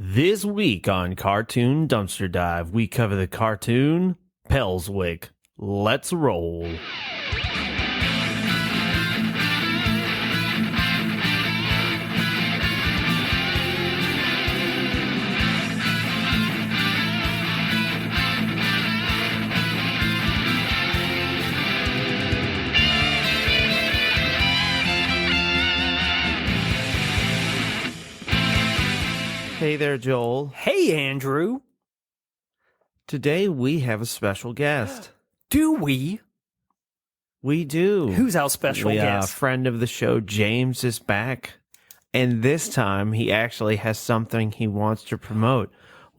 This week on Cartoon Dumpster Dive, we cover the cartoon Pelswick. Let's roll. Hey there, Joel. Hey, Andrew. Today we have a special guest. Do we? We do. Who's our special guest? A friend of the show, James, is back. And this time, he actually has something he wants to promote.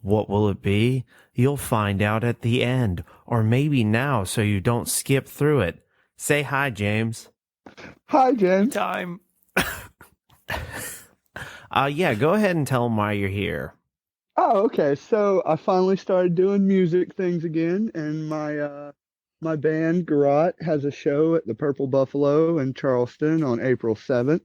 What will it be? You'll find out at the end. Or maybe now, so you don't skip through it. Say hi, James. Hi, James. Time. Yeah, go ahead and tell him why you're here. Oh, okay. So I finally started doing music things again, and my band Garot has a show at the Purple Buffalo in Charleston on April 7th.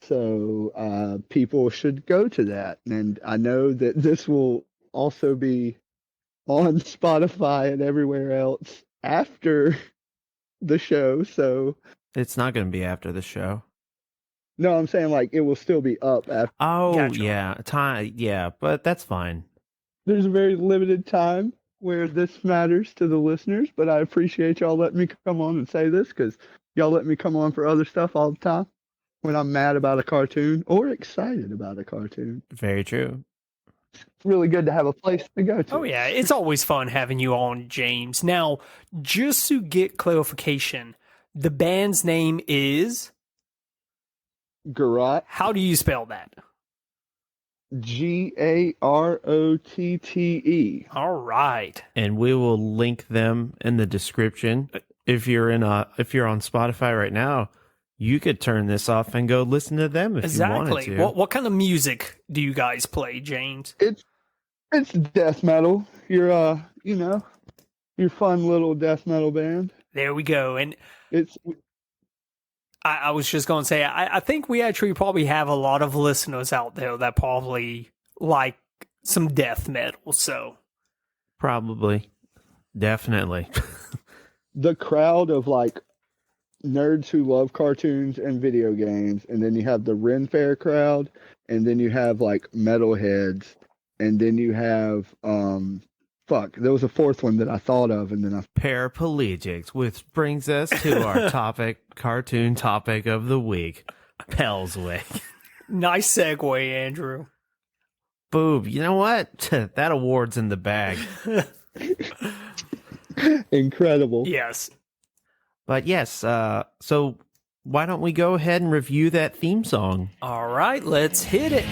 So people should go to that. And I know that this will also be on Spotify and everywhere else after the show. So It's not going to be after the show. no, I'm saying like it will still be up after. Oh, Gotcha. yeah, but that's fine. There's a very limited time where this matters to the listeners, but I appreciate y'all letting me come on and say this because y'all let me come on for other stuff all the time when I'm mad about a cartoon or excited about a cartoon. Very true. It's really good to have a place to go to. Oh, yeah. It's always fun having you on, James. Now, just to get clarification, the band's name is... Garot, How do you spell that? Garotte. All right. And we will link them in the description. If you're on Spotify right now, you could turn this off and go listen to them if you wanted Exactly. to. What kind of music do you guys play, James? It's death metal. You're your fun little death metal band. There we go. And It's I was just going to say, I think we actually probably have a lot of listeners out there that probably like some death metal. So Probably. Definitely. the crowd of like nerds who love cartoons and video games, and then you have the Ren Fair crowd, and then you have like metalheads, and then you have there was a fourth one that I thought of, and then I Paraplegics, which brings us to our cartoon topic of the week, Pelswick. nice segue, Andrew. Boob, you know what? That award's in the bag. incredible. Yes. But yes, so why don't we go ahead and review that theme song? All right, let's hit it.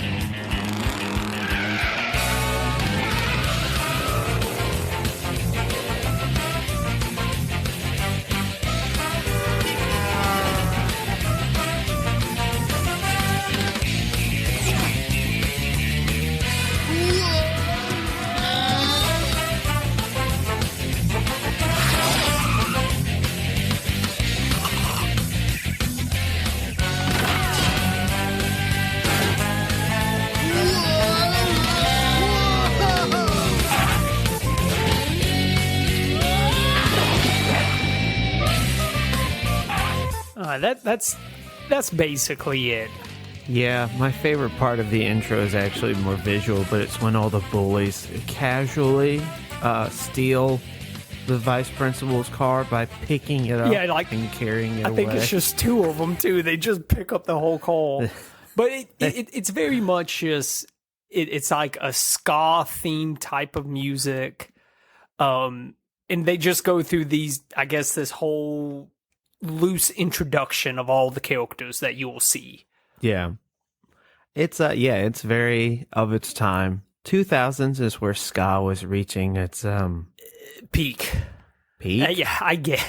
That's basically it. Yeah, my favorite part of the intro is actually more visual, but it's when all the bullies casually steal the vice principal's car by picking it up and carrying it away. I think it's just two of them too. They just pick up the whole call, but it's very much just it's like a ska themed type of music, and they just go through these. I guess this whole loose introduction of all the characters that you will see. Yeah. It's it's very of its time. 2000s is where ska was reaching its Peak. peak. I get.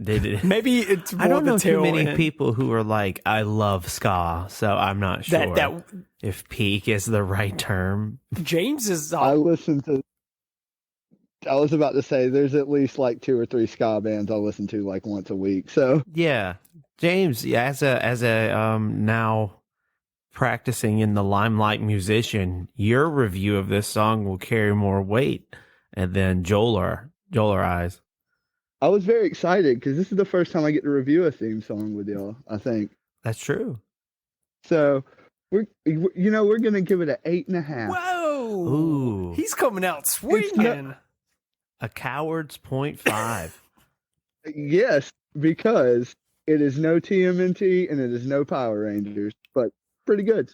Did Maybe it's more I don't know the too tail many end. people who are like, I love ska, so I'm not sure that if peak is the right term. James is. I listened to. I was about to say there's at least like 2 or 3 ska bands I listen to like once a week. So Yeah. James, as a now practicing in the limelight musician, your review of this song will carry more weight than Joel or I's. I was very excited because this is the first time I get to review a theme song with y'all, I think. That's true. So we're gonna give it an 8.5. Whoa! Ooh. He's coming out swinging. A coward's 0.5. Yes, because it is no TMNT and it is no Power Rangers, but pretty good.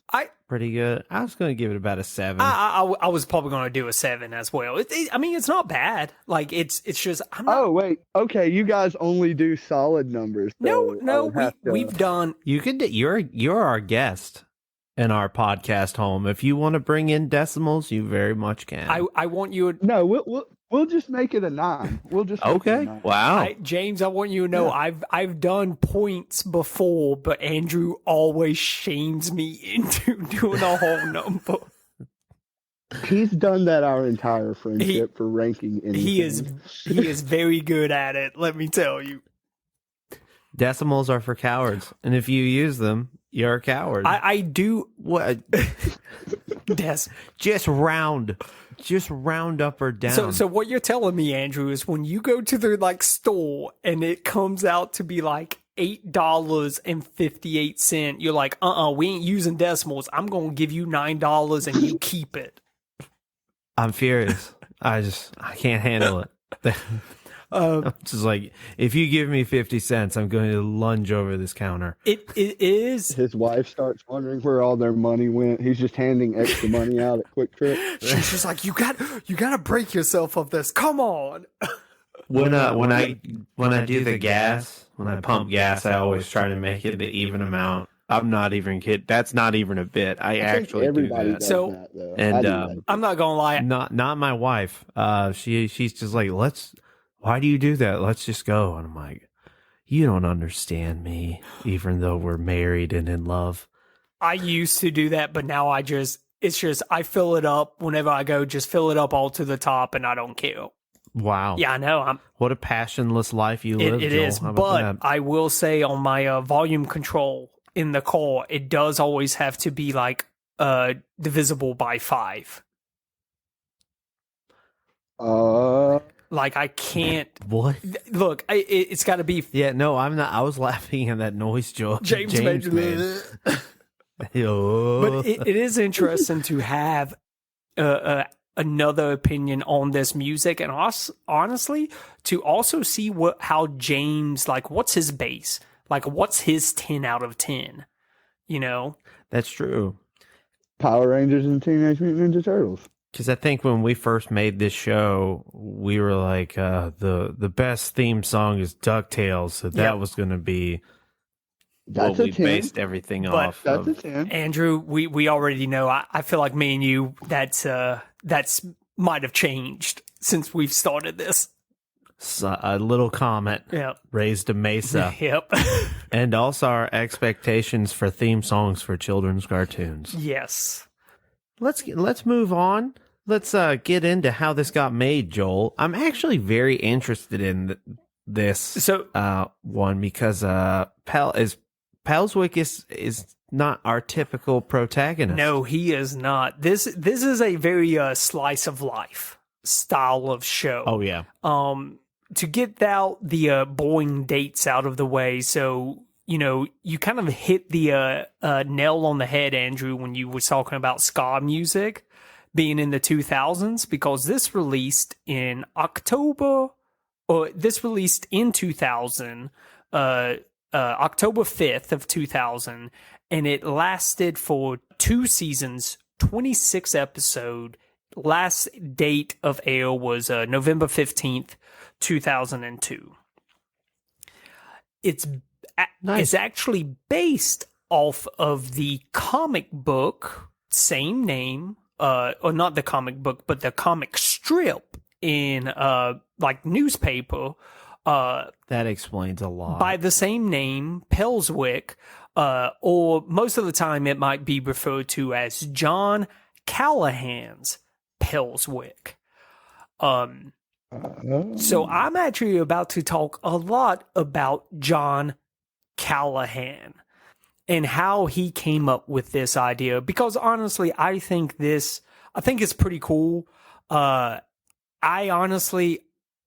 Pretty good. I was going to give it about a 7. I was probably going to do a 7 as well. I mean, it's not bad. Like it's just. I'm not, Oh wait, okay. You guys only do solid numbers. So no, we've done. You're our guest in our podcast home. If you want to bring in decimals, you very much can. I want you. No, we'll just make it a 9. We'll just make it a Okay. 9. Wow. James, I want you to know I've done points before, but Andrew always shames me into doing a whole number. He's done that our entire friendship for ranking anything. He is very good at it. Let me tell you. Decimals are for cowards, and if you use them, you're a coward. I do. What? Just round up or down. So what you're telling me, Andrew, is when you go to the store and it comes out to be like $8.58, you're like, we ain't using decimals. I'm gonna give you $9 and you keep it. I'm furious. I can't handle it. I'm just like, if you give me 50 cents, I'm going to lunge over this counter. It is. His wife starts wondering where all their money went. He's just handing extra money out at Quick Trip. She's just like, you got to break yourself of this. Come on. When I do the gas, when I pump gas, I always try to make it the even amount. I'm not even kidding. That's not even a bit. I actually do everybody that. does So- that, though. And, I do that. I'm not gonna lie. Not my wife. She's just like, why do you do that? Let's just go. And I'm like, you don't understand me, even though we're married and in love. I used to do that, but now I fill it up whenever I go. Just fill it up all to the top, and I don't care. Wow. Yeah, I know. What a passionless life you live, It Joel. is, How about but that? I will say on my volume control in the car, it does always have to be divisible by 5. Like I can't What? look. It's got to be. Yeah, no, I'm not. I was laughing at that noise, Joel. James made. made. But it is interesting to have another opinion on this music, and honestly, to also see how James, what's his base, what's his 10 out of 10, you know? That's true. Power Rangers and Teenage Mutant Ninja Turtles. Because I think when we first made this show, we were like, the best theme song is DuckTales, so that was going to be That's what we a 10. based everything But off That's of. a 10. Andrew, we already know. I feel like me and you, that's might have changed since we've started this. So a little comment Yep. raised a mesa. Yep. And also our expectations for theme songs for children's cartoons. Yes. Let's move on. Let's get into how this got made, Joel. I'm actually very interested in this one because Pelswick is not our typical protagonist. No, he is not. This is a very slice of life style of show. Oh yeah. To get out the boring dates out of the way, so you kind of hit the nail on the head, Andrew, when you were talking about ska music being in the 2000s, because this released in 2000, October 5th of 2000, and it lasted for 2 seasons, 26 episodes. Last date of air was November 15th, 2002. It's actually based off of the comic book, same name, or not the comic book, but the comic strip in newspaper. That explains a lot. By the same name, Pelswick, or most of the time it might be referred to as John Callahan's Pelswick. So I'm actually about to talk a lot about John Callahan. and how he came up with this idea. Because honestly, I think it's pretty cool. I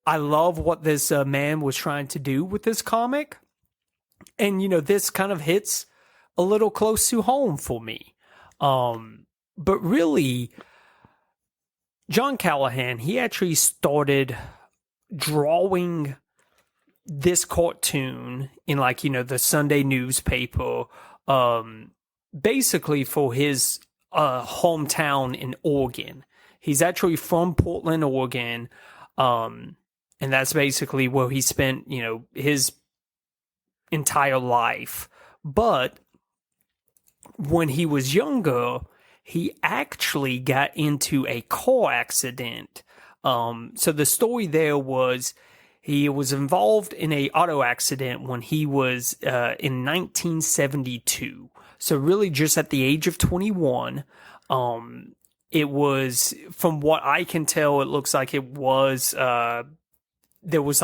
love what this man was trying to do with this comic. And, this kind of hits a little close to home for me. But really, John Callahan, he actually started drawing this cartoon in the Sunday newspaper, basically for his hometown in Oregon. He's actually from Portland, Oregon. And that's basically where he spent, his entire life. But when he was younger, he actually got into a car accident. So the story there was he was involved in a auto accident when he was in 1972. So really just at the age of 21. It was, from what I can tell, it looks like it was, there was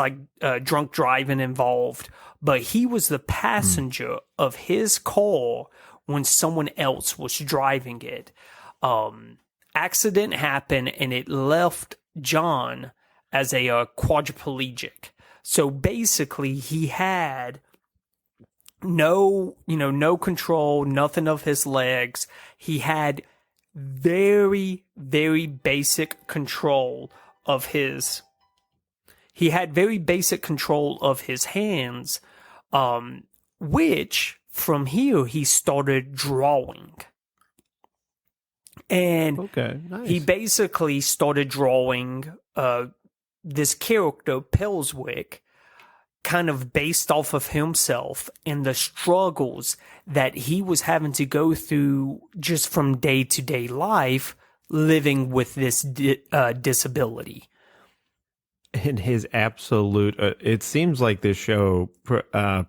drunk driving involved, but he was the passenger of his car when someone else was driving it. Accident happened and it left John as a quadriplegic. So basically he had no control, nothing of his legs. He had very, very basic control of his hands, which from here he started drawing. And Okay, nice. he basically started drawing this character, Pelswick, kind of based off of himself and the struggles that he was having to go through just from day-to-day life living with this disability. And his absolute, it seems like this show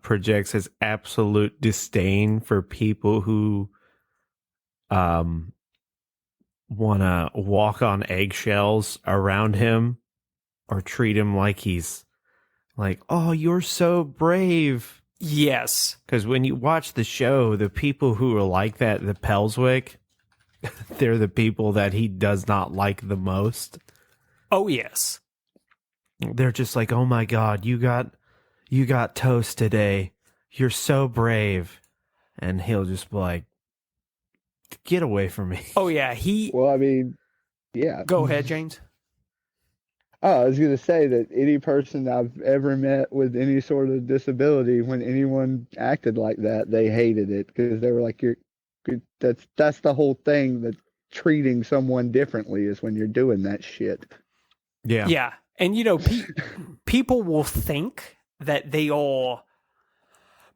projects his absolute disdain for people who want to walk on eggshells around him or treat him like he's like, oh, you're so brave. Yes. Because when you watch the show, the people who are like that, the Pelswick, they're the people that he does not like the most. Oh, yes. They're just like, oh my God, you got toast today. You're so brave. And he'll just be like, get away from me. Oh, yeah. Well, I mean, yeah. Go ahead, James. Oh, I was going to say that any person I've ever met with any sort of disability, when anyone acted like that, they hated it because they were like, that's the whole thing, that treating someone differently is when you're doing that shit. Yeah. Yeah. And, people will think that they are,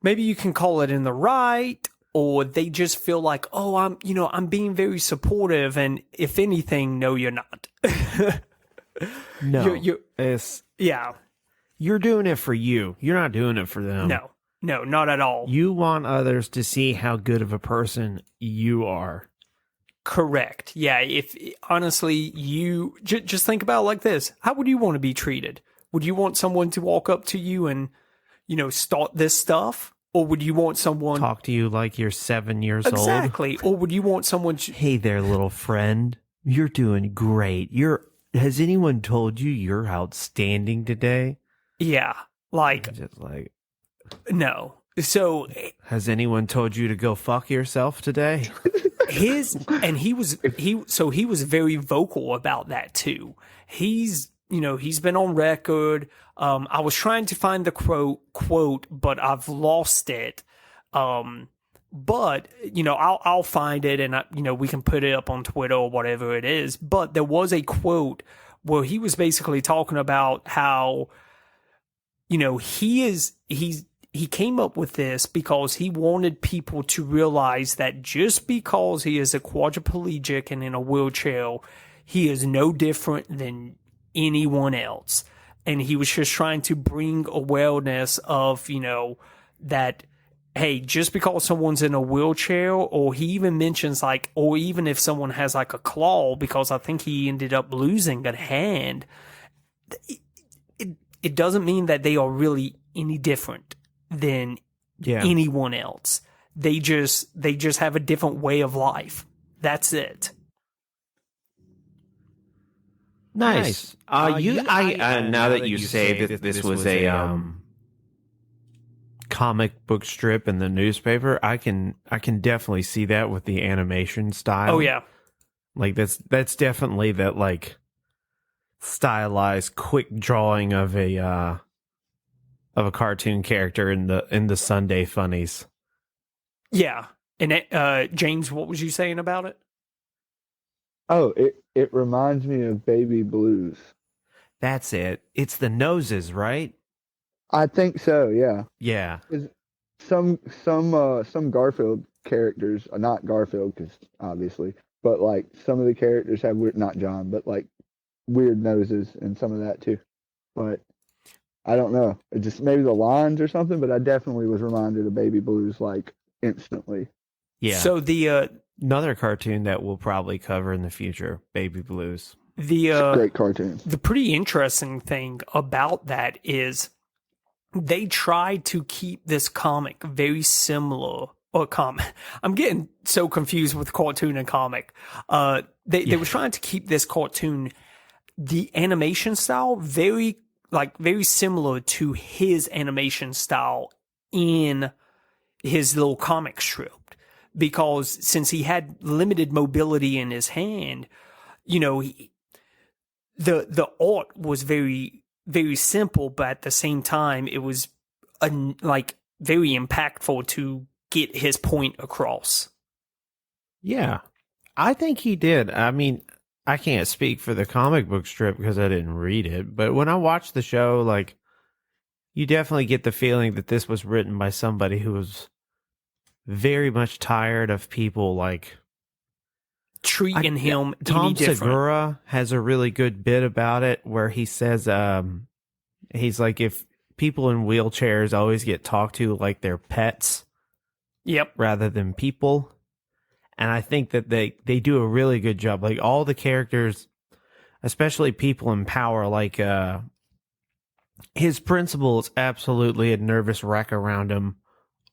maybe you can call it in the right, or they just feel like, oh, I'm being very supportive. And if anything, no, you're not. No. Yeah. You're doing it for you. You're not doing it for them. No, not at all. You want others to see how good of a person you are. Correct. Yeah. If honestly, you just think about it like this. How would you want to be treated? Would you want someone to walk up to you and, start this stuff? Or would you want someone talk to you like you're 7 years old? Exactly. Or would you want someone hey there, little friend. You're doing great. Has anyone told you you're outstanding today? Yeah. Just like, no. So has anyone told you to go fuck yourself today? he was very vocal about that too. He's been on record. I was trying to find the quote, but I've lost it. But, I'll find it and, we can put it up on Twitter or whatever it is. But there was a quote where he was basically talking about how, he came up with this because he wanted people to realize that just because he is a quadriplegic and in a wheelchair, he is no different than anyone else. And he was just trying to bring awareness of, that, hey, just because someone's in a wheelchair, or he even mentions or even if someone has a claw, because I think he ended up losing a hand, it doesn't mean that they are really any different than anyone else. They just have a different way of life. That's it. Nice. Now that you say that this was a comic book strip in the newspaper, I can definitely see that with the animation style. Oh yeah. Like that's definitely that like stylized quick drawing of a cartoon character in the Sunday funnies. Yeah. And James, what was you saying about it? Oh, it reminds me of Baby Blues. That's it. It's the noses, right? I think so. Yeah. Yeah. Some Garfield characters, not Garfield, because obviously, but like some of the characters have weird, not John, but like weird noses and some of that too. But I don't know. It just maybe the lines or something. But I definitely was reminded of Baby Blues like instantly. Yeah. So the another cartoon that we'll probably cover in the future, Baby Blues. Great cartoon. The pretty interesting thing about that is they tried to keep this comic very similar. Or comic. I'm getting so confused with cartoon and comic. They were trying to keep this cartoon, the animation style, very similar to his animation style in his little comic strip. Because since he had limited mobility in his hand, the art was very, very simple, but at the same time, it was very impactful to get his point across. Yeah, I think he did. I mean, I can't speak for the comic book strip because I didn't read it, but when I watched the show, like, you definitely get the feeling that this was written by somebody who was very much tired of people like treating him Tom any different. Segura has a really good bit about it where he says he's like, if people in wheelchairs always get talked to like they're pets rather than people. And I think that they do a really good job. Like all the characters, especially people in power, like his principal is absolutely a nervous wreck around him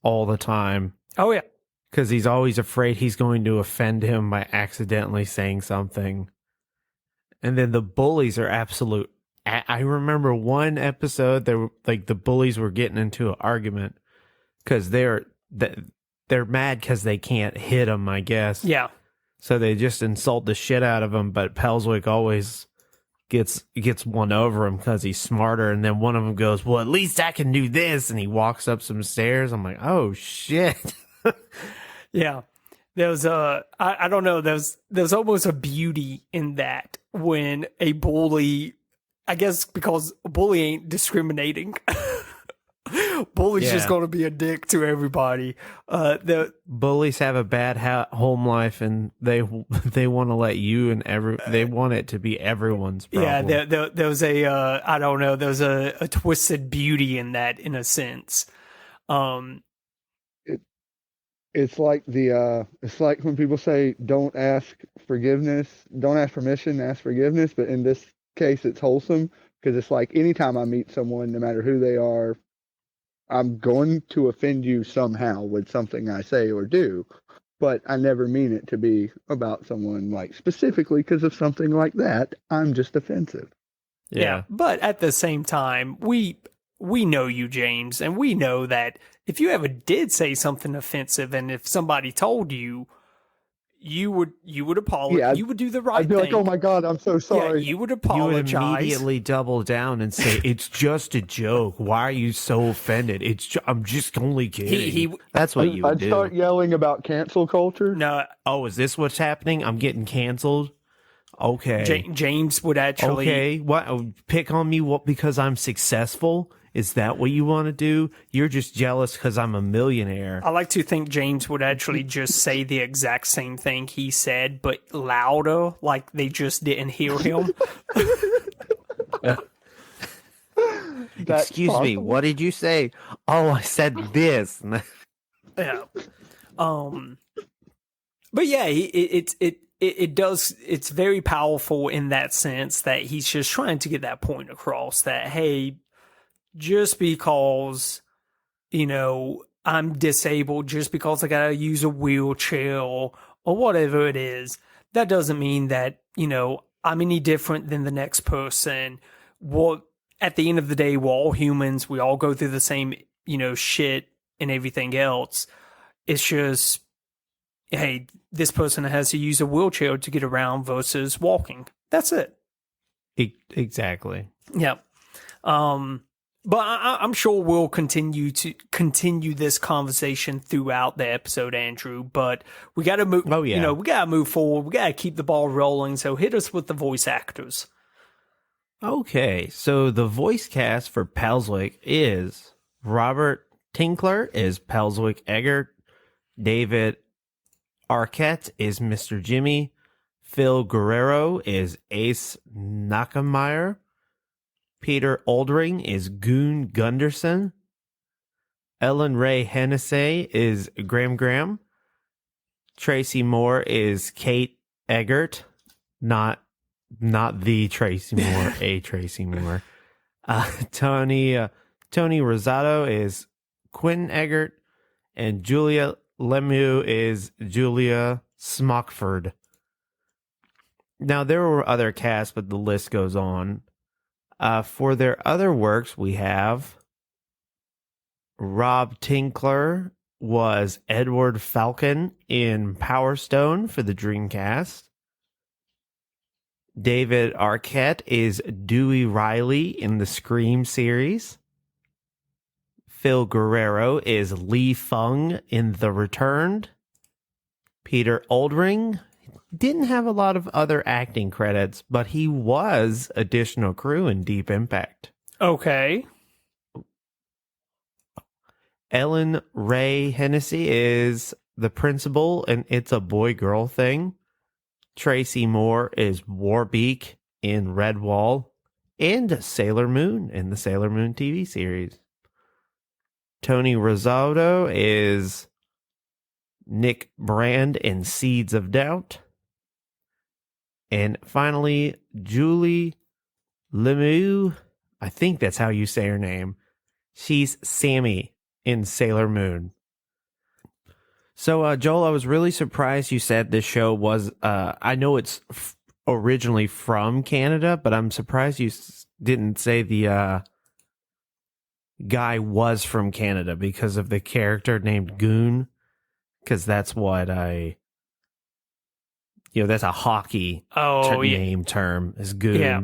all the time. Oh, yeah. Because he's always afraid he's going to offend him by accidentally saying something. And then the bullies are absolute. I remember one episode, the bullies were getting into an argument because they're mad because they can't hit him, I guess. Yeah. So they just insult the shit out of him, but Pelswick always gets one over him because he's smarter. And then one of them goes, well, at least I can do this. And he walks up some stairs. I'm like, oh, shit. Yeah. There's I don't know, there's almost a beauty in that when a bully, I guess because a bully ain't discriminating. Bully's just going to be a dick to everybody. The bullies have a bad home life, and they want to let you and they want it to be everyone's problem. Yeah, there was I don't know, there's a twisted beauty in that, in a sense. It's like it's like when people say don't ask permission, ask forgiveness. But in this case, it's wholesome because it's like anytime I meet someone, no matter who they are, I'm going to offend you somehow with something I say or do, but I never mean it to be about someone like specifically because of something like that. I'm just offensive. Yeah. But at the same time, we know you, James, and we know that if you ever did say something offensive, and if somebody told you, you would apologize. Yeah, you would do the right thing. I'd be like, oh my God, I'm so sorry. Yeah, you would apologize. You would immediately double down and say, it's just a joke. Why are you so offended? I'm just only kidding. That's what you would do. I'd start yelling about cancel culture. No. Oh, is this what's happening? I'm getting canceled? Okay. James would actually... Okay, what? Pick on me because I'm successful? Is that what you want to do? You're just jealous because I'm a millionaire. I like to think James would actually just say the exact same thing he said, but louder, like they just didn't hear him. Excuse me, what did you say? Oh, I said this. Yeah. But yeah, it does. It's very powerful in that sense that he's just trying to get that point across that, hey, just because, I'm disabled just because I gotta use a wheelchair or whatever it is, that doesn't mean that, I'm any different than the next person. What at the end of the day, we're all humans. We all go through the same, shit and everything else. It's just, hey, this person has to use a wheelchair to get around versus walking. That's it. Exactly. Yeah. But I'm sure we'll continue this conversation throughout the episode, Andrew. But we got to move. Oh, yeah. We got to move forward. We got to keep the ball rolling. So hit us with the voice actors. Okay, so the voice cast for Pelswick is Robert Tinkler is Pelswick Eggert, David Arquette is Mr. Jimmy, Phil Guerrero is Ace Nakameyer, Peter Oldring is Goon Gunderson, Ellen Ray Hennessy is Graham, Tracy Moore is Kate Eggert, not the Tracy Moore, a Tracy Moore. Tony Rosado is Quentin Eggert, and Julia Lemieux is Julia Smockford. Now, there were other casts, but the list goes on. For their other works, we have Rob Tinkler was Edward Falcon in Power Stone for the Dreamcast. David Arquette is Dewey Riley in the Scream series. Phil Guerrero is Lee Fung in The Returned. Peter Oldring didn't have a lot of other acting credits, but he was additional crew in Deep Impact. Okay. Ellen Ray Hennessy is the principal in It's a Boy-Girl Thing. Tracy Moore is Warbeak in Redwall, and Sailor Moon in the Sailor Moon TV series. Tony Rosado is Nick Brand in Seeds of Doubt. And finally, Julie Lemieux, I think that's how you say her name. She's Sammy in Sailor Moon. So, Joel, I was really surprised you said this show was, I know it's originally from Canada, but I'm surprised you didn't say the guy was from Canada because of the character named Goon, because that's what that's a hockey name term is Goon. Yeah.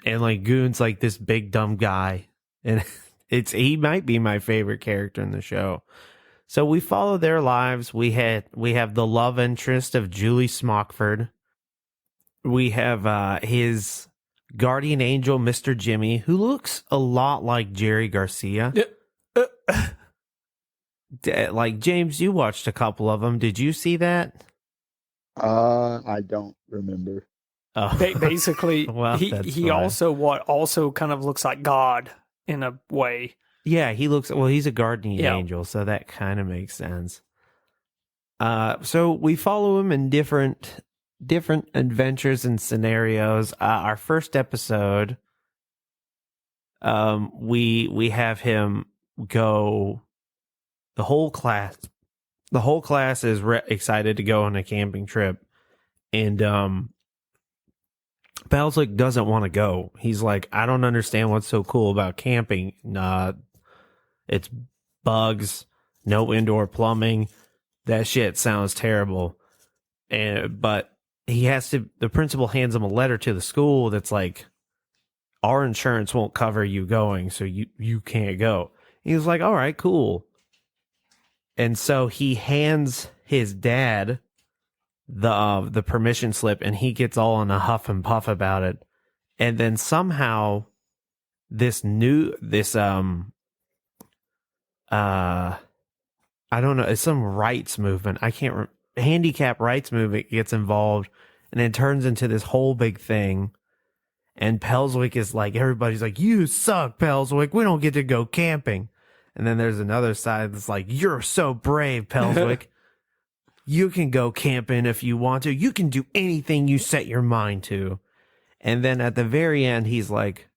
And like Goon's like this big dumb guy, and he might be my favorite character in the show. So we follow their lives. We have the love interest of Julie Smockford. We have his guardian angel, Mr. Jimmy, who looks a lot like Jerry Garcia. Like, James, you watched a couple of them. Did you see that? I don't remember. Oh. Basically, well, he also kind of looks like God in a way. Yeah, he's a guardian angel, so that kind of makes sense. So we follow him in different adventures and scenarios. Our first episode, we have him go. The whole class is excited to go on a camping trip, and Pelswick doesn't want to go. He's like, I don't understand what's so cool about camping. It's bugs, no indoor plumbing. That shit sounds terrible. But the principal hands him a letter to the school that's like, our insurance won't cover you going, so you can't go. He was like, all right, cool. And so he hands his dad the permission slip, and he gets all in a huff and puff about it. And then somehow I don't know, it's some rights movement. Handicap rights movement gets involved, and it turns into this whole big thing. And Pelswick is like, everybody's like, you suck, Pelswick. We don't get to go camping. And then there's another side that's like, you're so brave, Pelswick. You can go camping if you want to. You can do anything you set your mind to. And then at the very end, he's like,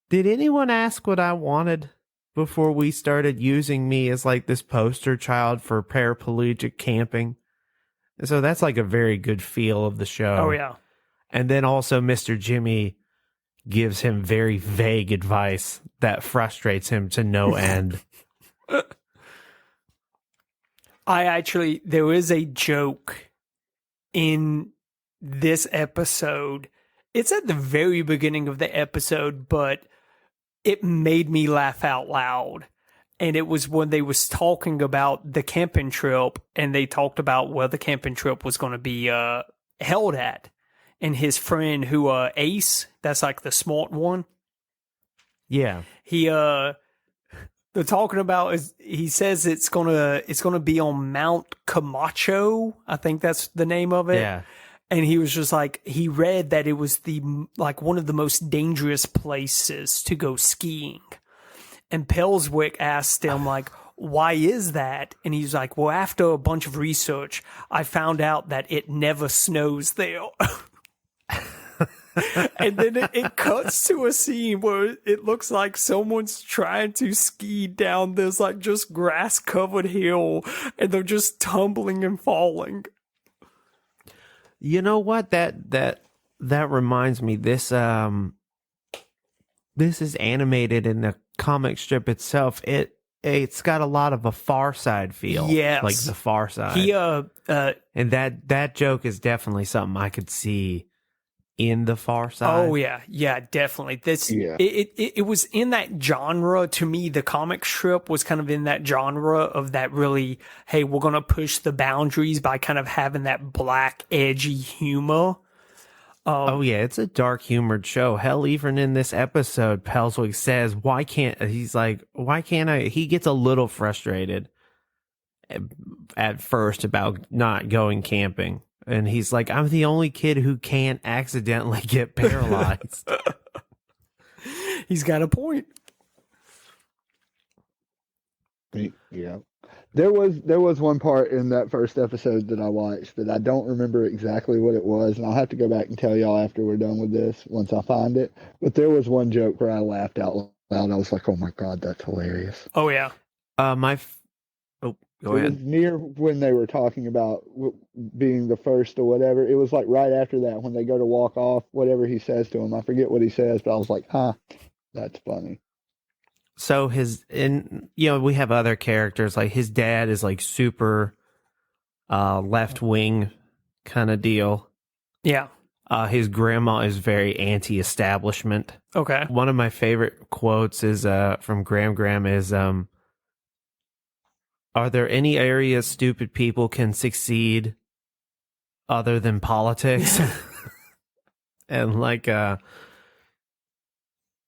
did anyone ask what I wanted? before we started using me as like this poster child for paraplegic camping. So that's like a very good feel of the show. Oh, yeah. And then also Mr. Jimmy gives him very vague advice that frustrates him to no end. There is a joke in this episode. It's at the very beginning of the episode, but it made me laugh out loud. And it was when they was talking about the camping trip, and they talked about where the camping trip was going to be held at. And his friend who Ace, that's like the smart one. Yeah. They're talking about he says it's gonna be on Mount Camacho. I think that's the name of it. Yeah. And he was just like, he read that it was one of the most dangerous places to go skiing. And Pelswick asked him, like, why is that? And he's like, well, after a bunch of research, I found out that it never snows there. And then it cuts to a scene where it looks like someone's trying to ski down this like just grass covered hill, and they're just tumbling and falling. You know what? That reminds me. This is animated in the comic strip itself. It's got a lot of a Far Side feel. Yes. Like the Far Side. And that joke is definitely something I could see in the Far Side. Oh yeah, definitely. Yeah. It was in that genre. To me, the comic strip was kind of in that genre of that really, hey, we're gonna push the boundaries by kind of having that black edgy humor. Oh yeah, it's a dark humored show. Hell, even in this episode, Pelswick says, why can't I? He gets a little frustrated at first about not going camping. And he's like, I'm the only kid who can't accidentally get paralyzed. He's got a point. Yeah. There was one part in that first episode that I watched that I don't remember exactly what it was, and I'll have to go back and tell y'all after we're done with this once I find it. But there was one joke where I laughed out loud. I was like, "Oh my god, that's hilarious!" Oh yeah. Go ahead. It was near when they were talking about being the first or whatever. It was like right after that when they go to walk off. Whatever he says to him, I forget what he says, but I was like, that's funny." So we have other characters, like his dad is like super left wing kind of deal. Yeah. His grandma is very anti-establishment. Okay. One of my favorite quotes is from Graham is are there any areas stupid people can succeed other than politics? And like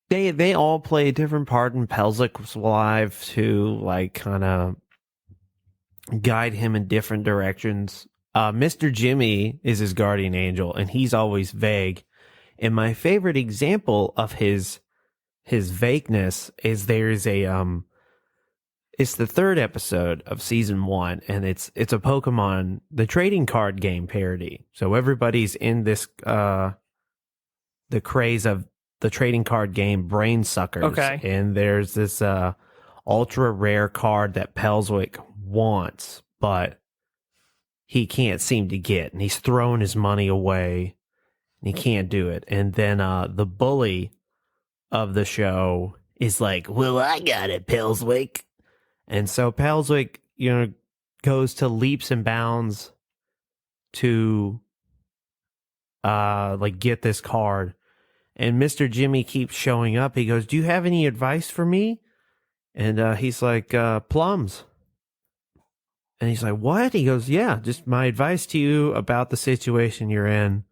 they all play a different part in Pelswick's life to like kind of guide him in different directions. Mr. Jimmy is his guardian angel, and he's always vague. And my favorite example of his vagueness is there's it's the third episode of season 1, and it's a Pokemon, the trading card game parody. So everybody's in this the craze of the trading card game Brain Suckers. Okay. And there's this ultra rare card that Pelswick wants, but he can't seem to get, and he's throwing his money away, and he can't do it. And then the bully of the show is like, well, I got it, Pelswick. And so Pelswick, goes to leaps and bounds to get this card. And Mr. Jimmy keeps showing up. He goes, do you have any advice for me? And he's like, plums. And he's like, what? He goes, yeah, just my advice to you about the situation you're in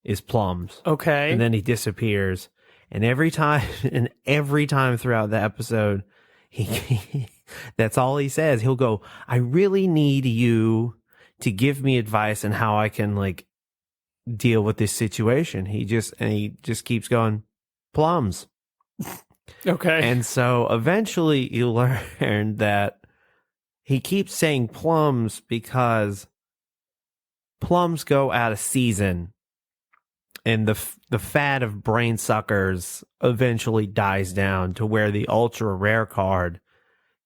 is plums. Okay. And then he disappears. And every time throughout the episode, he that's all he says. He'll go, I really need you to give me advice on how I can like deal with this situation. He just keeps going, plums. Okay. And so eventually you learn that he keeps saying plums because plums go out of season and the fad of brain suckers eventually dies down to where the ultra rare card,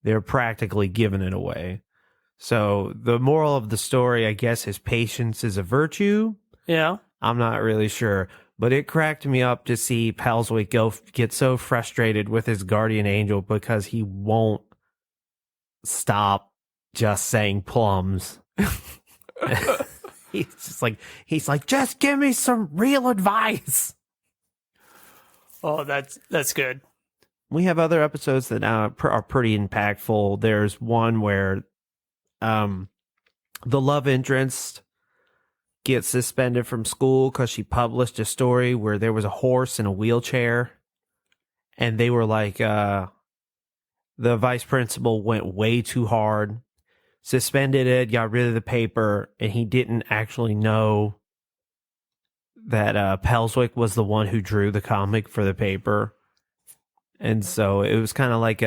they're practically giving it away. So the moral of the story, I guess, is patience is a virtue. Yeah. I'm not really sure, but it cracked me up to see Pelswick get so frustrated with his guardian angel because he won't stop just saying plums. he's like, just give me some real advice. Oh, that's good. We have other episodes that are pretty impactful. There's one where the love interest gets suspended from school because she published a story where there was a horse in a wheelchair, and they were like, the vice principal went way too hard, suspended it, got rid of the paper, and he didn't actually know that Pelswick was the one who drew the comic for the paper. And so it was kind of like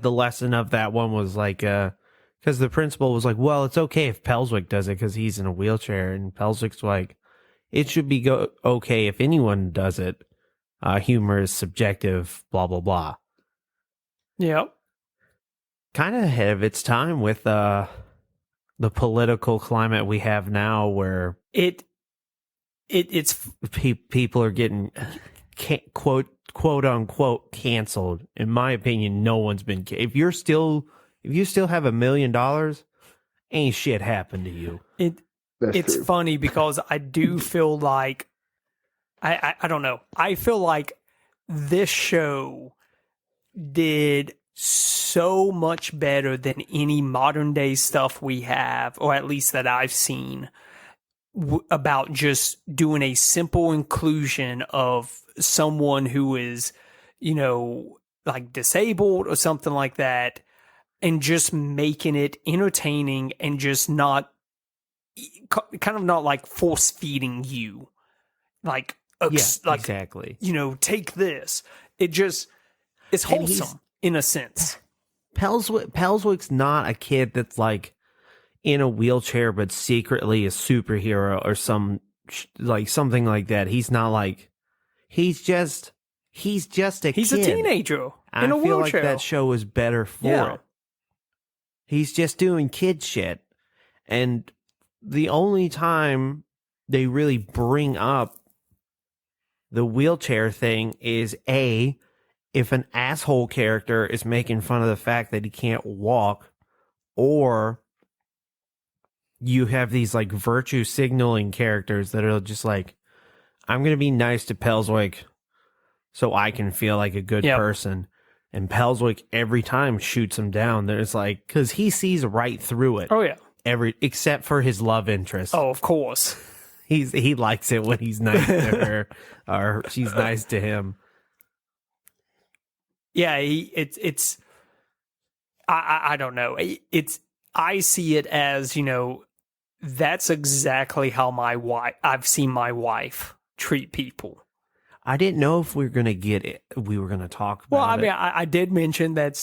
the lesson of that one was like, because the principal was like, well, it's okay if Pelswick does it because he's in a wheelchair. And Pelswick's like, it should be okay if anyone does it. Humor is subjective, blah, blah, blah. Yep. Kind of ahead of its time with the political climate we have now where it's people are getting quote unquote canceled. In my opinion, no one's been. If you still have $1 million, ain't shit happened to you. It's true. funny because I do feel like I don't know. I feel like this show did so much better than any modern day stuff we have, or at least that I've seen, about just doing a simple inclusion of someone who is, like disabled or something like that, and just making it entertaining and just not like force feeding you, like exactly. Take this. It's wholesome in a sense. Pelswick's not a kid that's like in a wheelchair but secretly a superhero or something like that. He's not like, he's just a He's kid. a teenager I in a feel wheelchair. like that show is better for it. He's just doing kid shit. And the only time they really bring up the wheelchair thing is if an asshole character is making fun of the fact that he can't walk, or you have these like virtue signaling characters that are just like, I'm going to be nice to Pelswick so I can feel like a good person. And Pelswick every time shoots him down. There's like, because he sees right through it. Oh yeah. Except for his love interest. Oh, of course. He likes it when he's nice to her or she's nice to him. Yeah, I don't know. I see it as, that's exactly how I've seen my wife treat people. I didn't know if we were going to get it. We were going to talk about it. Well, I mean, I did mention that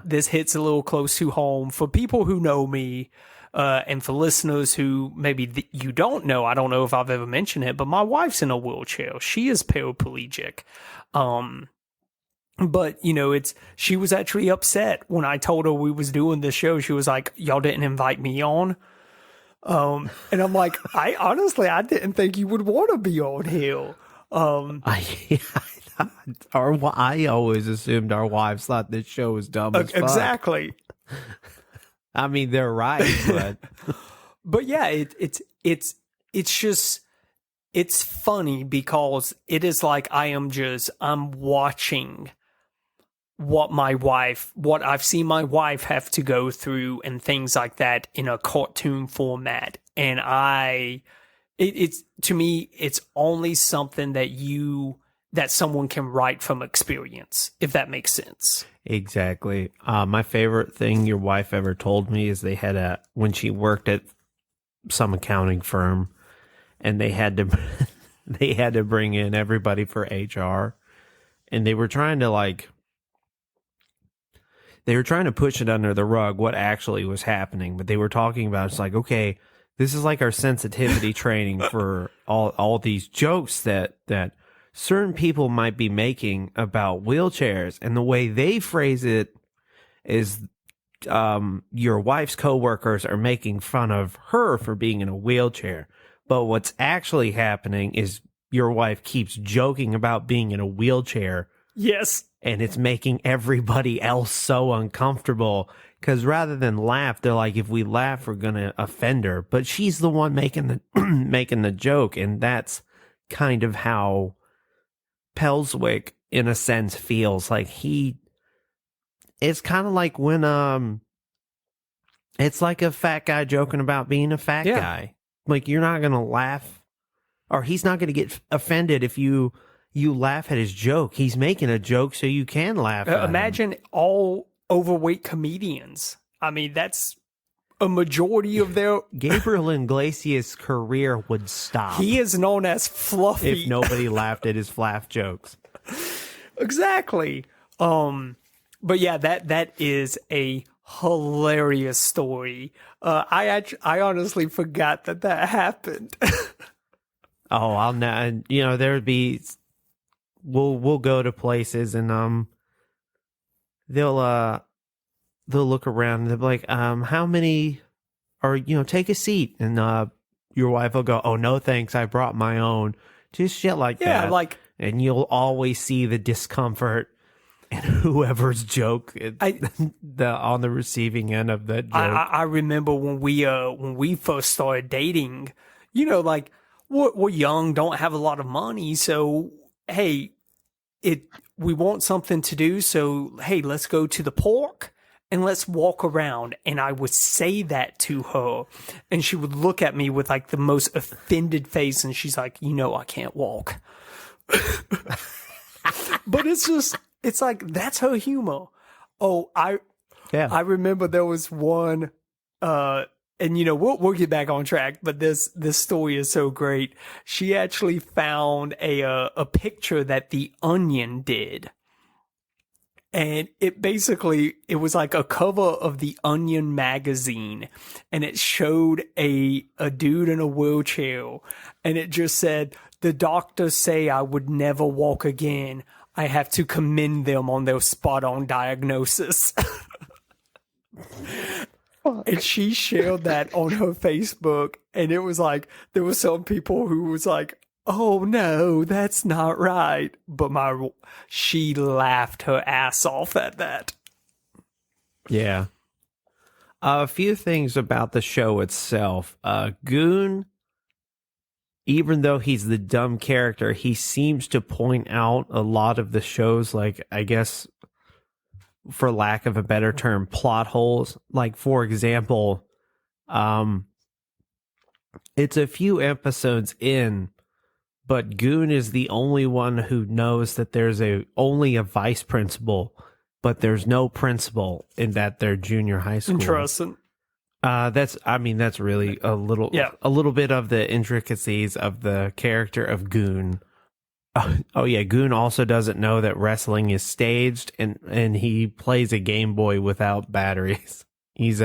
this hits a little close to home for people who know me, and for listeners who maybe you don't know. I don't know if I've ever mentioned it, but my wife's in a wheelchair. She is paraplegic. But she was actually upset when I told her we was doing this show. She was like, "Y'all didn't invite me on." And I'm like, I didn't think you would want to be on here. I always assumed our wives thought this show was dumb as fuck. Exactly. I mean, they're right, but but yeah, it's just, it's funny because it is like I'm watching what I've seen my wife have to go through and things like that in a cartoon format. And it's to me, it's only something that someone can write from experience, if that makes sense. Exactly. My favorite thing your wife ever told me is they had when she worked at some accounting firm, and they had to bring in everybody for HR, and they were trying to push it under the rug what actually was happening, but they were talking about, it's like, okay, This is like our sensitivity training for all these jokes that certain people might be making about wheelchairs, and the way they phrase it is your wife's coworkers are making fun of her for being in a wheelchair. But what's actually happening is your wife keeps joking about being in a wheelchair. Yes. And it's making everybody else so uncomfortable because rather than laugh, they're like, if we laugh, we're going to offend her. But she's the one making the making the joke. And that's kind of how Pelswick, in a sense, feels like it's kind of like when it's like a fat guy joking about being a fat guy. Like, you're not gonna laugh, or he's not gonna get offended if you laugh at his joke. He's making a joke so you can laugh at imagine him. All overweight comedians. I mean, that's a majority of their Gabriel Iglesias' career would stop. He is known as Fluffy if nobody laughed at his flaff jokes. Exactly. But yeah, that is a hilarious story. I honestly forgot that happened. Oh, I'll know. You know, there'd be. We'll go to places and they'll look around and they'll be like, how many, or take a seat, and your wife will go, oh no thanks, I brought my own. Just shit like that. Yeah, like, and you'll always see the discomfort and whoever's joke on the receiving end of that joke. I remember when we first started dating, like we're young, don't have a lot of money, so hey, we want something to do, so hey, let's go to the park and let's walk around. And I would say that to her, and she would look at me with like the most offended face, and she's like, I can't walk. But it's like, that's her humor. Oh, I remember there was one, and we'll get back on track, but this story is so great. She actually found a picture that The Onion did. And it was like a cover of The Onion magazine, and it showed a dude in a wheelchair, and it just said, "The doctors say I would never walk again. I have to commend them on their spot-on diagnosis." And she shared that on her Facebook, and it was like, there were some people who was like, oh no, that's not right. But she laughed her ass off at that. Yeah. A few things about the show itself. Goon, even though he's the dumb character, he seems to point out a lot of the show's, like, I guess, for lack of a better term, plot holes. Like, for example, it's a few episodes in, but Goon is the only one who knows that there's only a vice principal, but there's no principal in that their junior high school. Interesting. That's really a little bit of the intricacies of the character of Goon. Oh yeah, Goon also doesn't know that wrestling is staged, and he plays a Game Boy without batteries. He's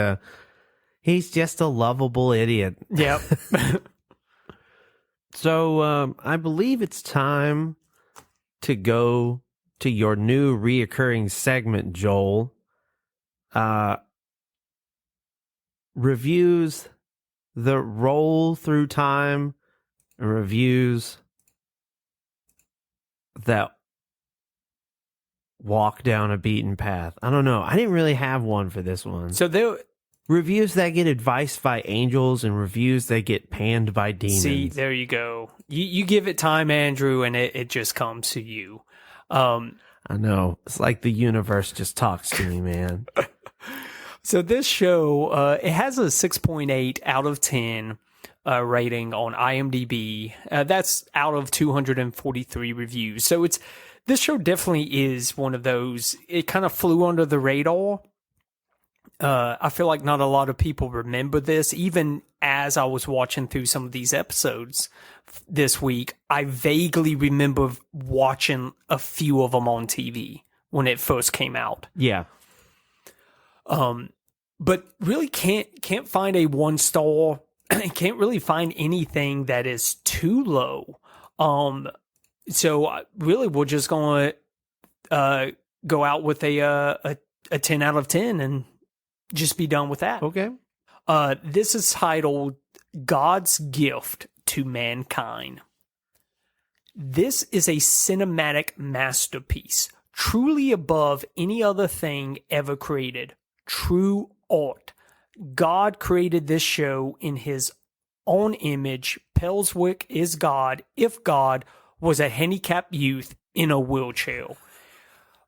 just a lovable idiot. Yep. So I believe it's time to go to your new reoccurring segment, Joel. Reviews the roll through time, reviews that walk down a beaten path. I don't know. I didn't really have one for this one. So there. Reviews that get advised by angels and reviews that get panned by demons. See, there you go. You give it time, Andrew, and it just comes to you. I know. It's like the universe just talks to me, man. So this show, it has a 6.8 out of 10 rating on IMDb. That's out of 243 reviews. So this show definitely is one of those. It kind of flew under the radar. I feel like not a lot of people remember this. Even as I was watching through some of these episodes this week, I vaguely remember watching a few of them on TV when it first came out. Yeah. But really can't find a 1-star can't really find anything that is too low. So really, we're just going to go out with a 10 out of 10 and just be done with that. Okay. This is titled God's Gift to Mankind. This is a cinematic masterpiece, truly above any other thing ever created. True art. God created this show in his own image. Pelswick is God if God was a handicapped youth in a wheelchair.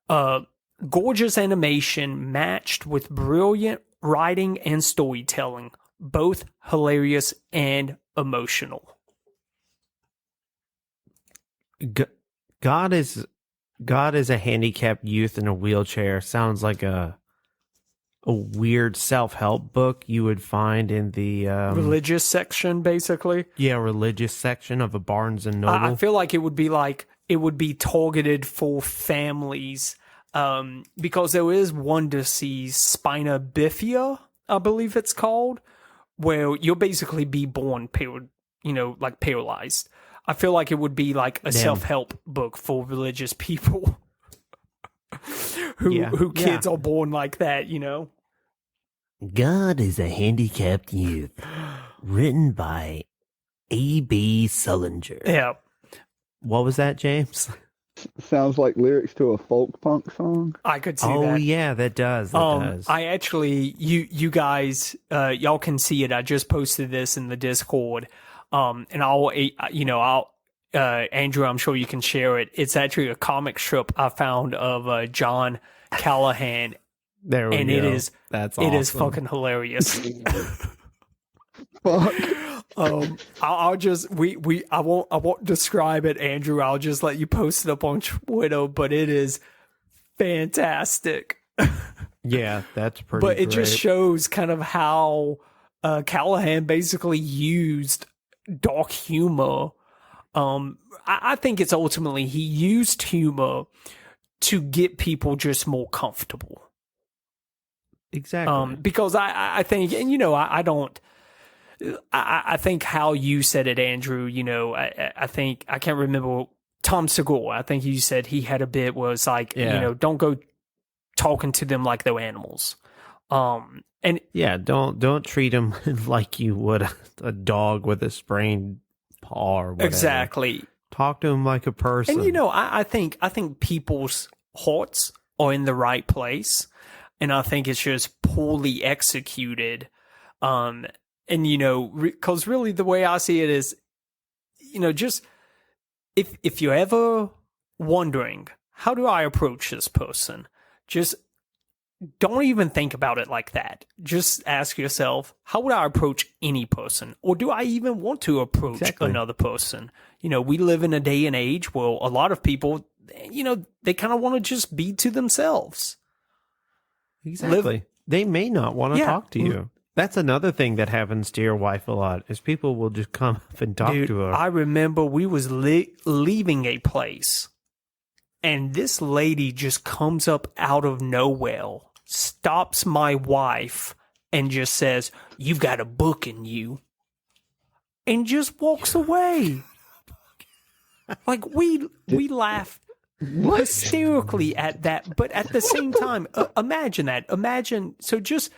Gorgeous animation matched with brilliant writing and storytelling, both hilarious and emotional. God is a handicapped youth in a wheelchair. Sounds like a weird self-help book you would find in the Religious section, basically. Yeah, religious section of a Barnes and Noble. I feel like it would be targeted for families, because there is one disease, spina bifida, I believe it's called, where you'll basically be born paralyzed. I feel like it would be like a self-help book for religious people who kids are born like that, you know. God is a handicapped youth, written by A.B. Sullinger. Yeah. What was that, James? Sounds like lyrics to a folk punk song. I could see that. Oh, yeah, that does. That does. I actually, you guys, y'all can see it. I just posted this in the Discord. And Andrew, I'm sure you can share it. It's actually a comic strip I found of John Callahan. There we go. It is, that's awesome. It is fucking hilarious. Fuck. I won't describe it, Andrew. I'll just let you post it up on Twitter, but it is fantastic. Yeah, that's pretty But it great. just shows kind of how Callahan basically used dark humor. I think it's ultimately he used humor to get people just more comfortable. Exactly. Because I think, and I think how you said it, Andrew, I think, I can't remember, Tom Segura, I think you said he had a bit where it's like, don't go talking to them like they're animals. And yeah, don't treat them like you would a dog with a sprained paw or whatever. Exactly. Talk to them like a person. And I think people's hearts are in the right place, and I think it's just poorly executed. Because really the way I see it is, just if you're ever wondering, how do I approach this person? Just don't even think about it like that. Just ask yourself, how would I approach any person? Or do I even want to approach another person? We live in a day and age where a lot of people, they kind of want to just be to themselves. Exactly. They may not want to talk to you. That's another thing that happens to your wife a lot, is people will just come up and talk to her. I remember we was leaving a place, and this lady just comes up out of nowhere, stops my wife, and just says, "You've got a book in you," and just walks away. Like, we laughed hysterically at that, but at the same time, imagine that. So just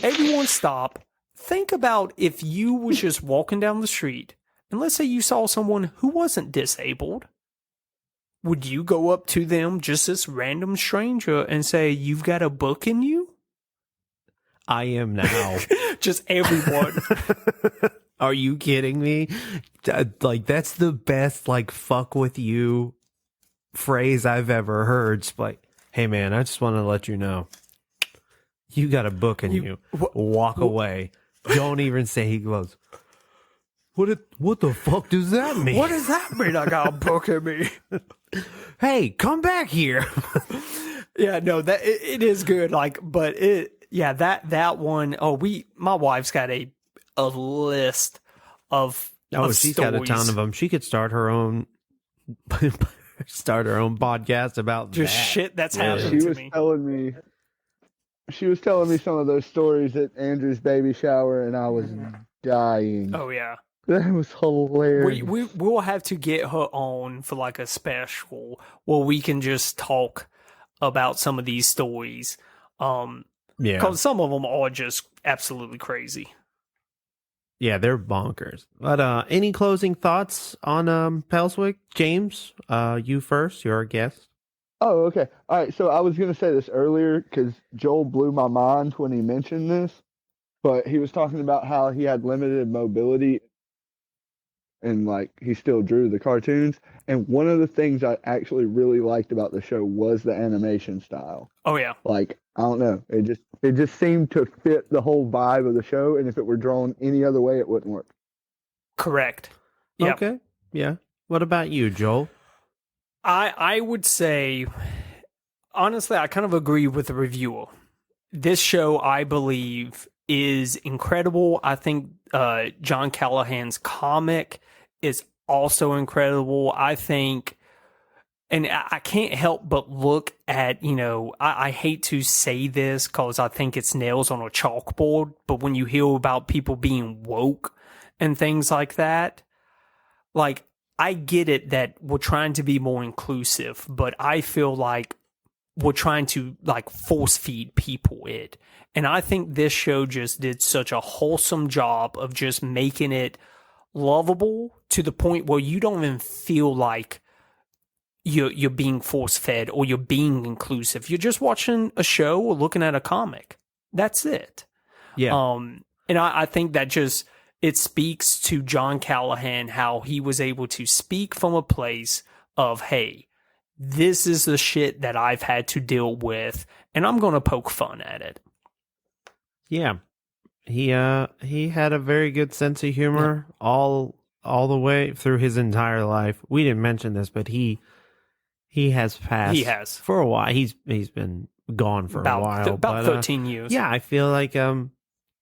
everyone stop. Think about if you was just walking down the street, and let's say you saw someone who wasn't disabled. Would you go up to them, just this random stranger, and say, "You've got a book in you"? I am now. Just everyone. Are you kidding me? Like, that's the best, fuck with you phrase I've ever heard. It's like, hey man, I just want to let you know, you got a book in you. Walk away. Don't even say. He goes, what the fuck does that mean? What does that mean? I got a book in me. Hey, come back here. Yeah, no, that it is good. But that one. Oh, my wife's got a list of. Oh, of she's stories. got a ton of them. She could start her own podcast about just that. shit that's happened to me. She was telling me some of those stories at Andrew's baby shower, and I was dying. Oh yeah. That was hilarious. We'll have to get her on for like a special where we can just talk about some of these stories. Yeah. Because some of them are just absolutely crazy. Yeah, they're bonkers. But any closing thoughts on Pelswick? James, you first. You're our guest. Oh, okay. All right. So I was going to say this earlier because Joel blew my mind when he mentioned this, but he was talking about how he had limited mobility and like he still drew the cartoons. And one of the things I actually really liked about the show was the animation style. Oh yeah. Like, I don't know, it just seemed to fit the whole vibe of the show, and if it were drawn any other way, it wouldn't work. Correct. Yep. Okay. Yeah. What about you, Joel? I would say, honestly, I kind of agree with the reviewer. This show, I believe, is incredible. I think John Callahan's comic is also incredible. I think, and I can't help but look at, I hate to say this because I think it's nails on a chalkboard, but when you hear about people being woke and things like that, like, I get it that we're trying to be more inclusive, but I feel like we're trying to like force feed people it. And I think this show just did such a wholesome job of just making it lovable to the point where you don't even feel like you're being force fed or you're being inclusive. You're just watching a show or looking at a comic. That's it. Yeah. And I think that just, it speaks to John Callahan, how he was able to speak from a place of, hey, this is the shit that I've had to deal with, and I'm going to poke fun at it. Yeah. He had a very good sense of humor all the way through his entire life. We didn't mention this, but he has passed. He has. For a while. He's been gone for a while. About 13 years. Yeah, I feel like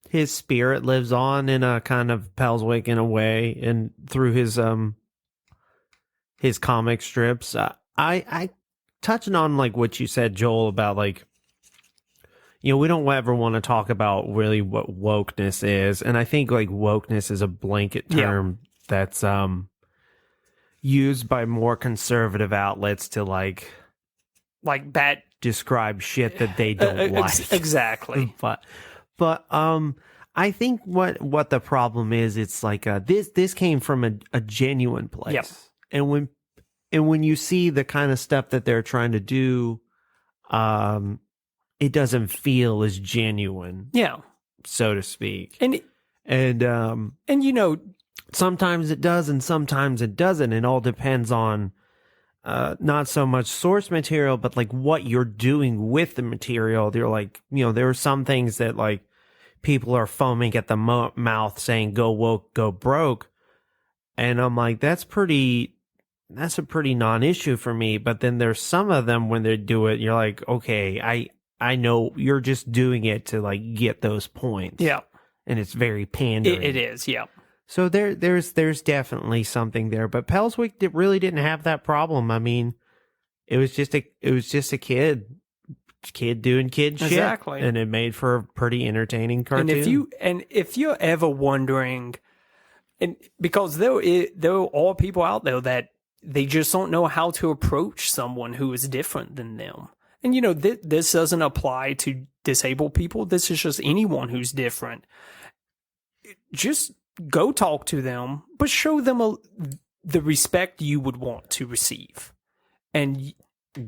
his spirit lives on in a kind of Pelswick in a way, and through his comic strips. I touching on like what you said, Joel, about like, we don't ever want to talk about really what wokeness is, and I think like wokeness is a blanket term that's used by more conservative outlets to like that describe shit that they don't like. Exactly. But I think what the problem is, it's like this came from a genuine place. Yep. And when you see the kind of stuff that they're trying to do, it doesn't feel as genuine. Yeah. So to speak. And sometimes it does and sometimes it doesn't. It all depends on not so much source material, but like what you're doing with the material. They're like, there are some things that like people are foaming at the mouth saying, go woke, go broke. And I'm like, that's a pretty non-issue for me. But then there's some of them when they do it, you're like, okay, I know you're just doing it to like get those points. Yeah. And it's very pandering. It is, yeah. So there's definitely something there, but Pelswick really didn't have that problem. I mean, it was just a kid doing kid shit. Exactly. And it made for a pretty entertaining cartoon. And if you're ever wondering, and because there are people out there that they just don't know how to approach someone who is different than them. And this doesn't apply to disabled people. This is just anyone who's different. Just go talk to them, but show them the respect you would want to receive. And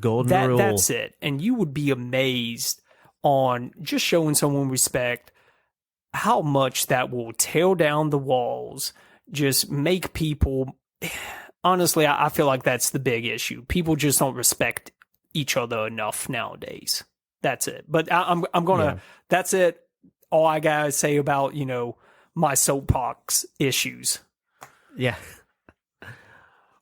Golden rule. That's it. And you would be amazed on just showing someone respect, how much that will tear down the walls, just make people... Honestly, I feel like that's the big issue. People just don't respect each other enough nowadays. That's it. But I'm gonna... That's it. All I gotta say about, my soapbox issues. Yeah.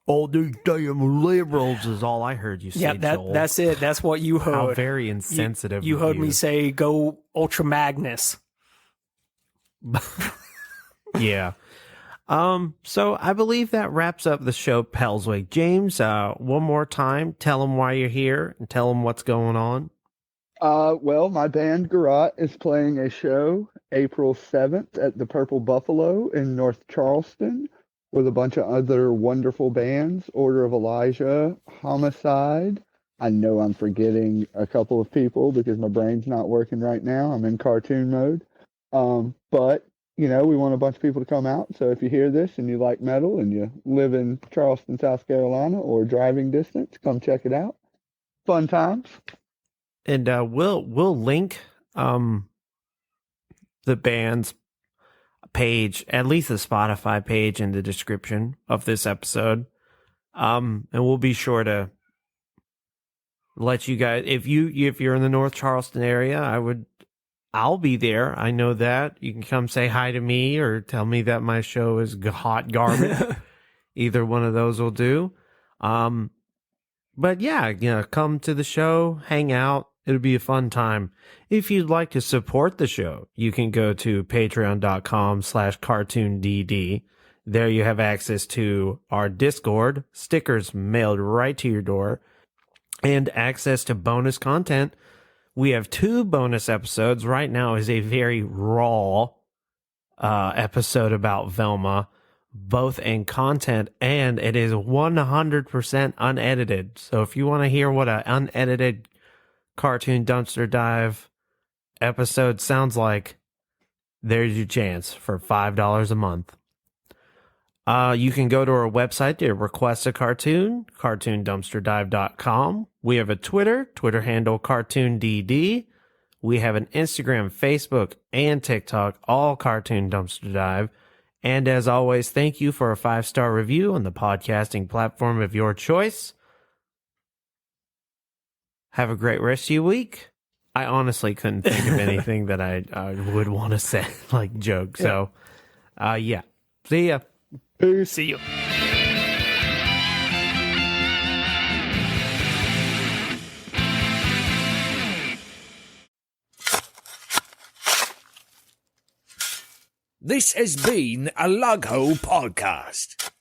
All these damn liberals is all I heard you say, Joel. That's it. That's what you heard. How very insensitive. You heard me say, go Ultra Magnus. Yeah. So I believe that wraps up the show, Pelswick. James, one more time, tell them why you're here and tell them what's going on. Well, my band Garot is playing a show April 7th at the Purple Buffalo in North Charleston with a bunch of other wonderful bands, Order of Elijah, Homicide. I know I'm forgetting a couple of people because my brain's not working right now. I'm in cartoon mode. But, we want a bunch of people to come out. So if you hear this and you like metal and you live in Charleston, South Carolina or driving distance, come check it out. Fun times. And we'll link the band's page, at least the Spotify page, in the description of this episode. And we'll be sure to let you guys, if you're in the North Charleston area, I'll be there. I know that. You can come say hi to me or tell me that my show is hot garbage. Either one of those will do. But yeah, come to the show, hang out. It'll be a fun time. If you'd like to support the show, you can go to patreon.com/cartoondd. There you have access to our Discord, stickers mailed right to your door, and access to bonus content. We have 2 bonus episodes. Right now is a very raw episode about Velma, both in content, and it is 100% unedited. So if you want to hear what an unedited Cartoon Dumpster Dive episode sounds like, there's your chance for $5 a month. You can go to our website to request a cartoon, cartoondumpsterdive.com. We have a Twitter handle CartoonDD. We have an Instagram, Facebook, and TikTok, all Cartoon Dumpster Dive. And as always, thank you for a 5-star review on the podcasting platform of your choice. Have a great rest of your week. I honestly couldn't think of anything that I would want to say, like joke. So, yeah. See ya. Peace. See you. This has been a Lughole podcast.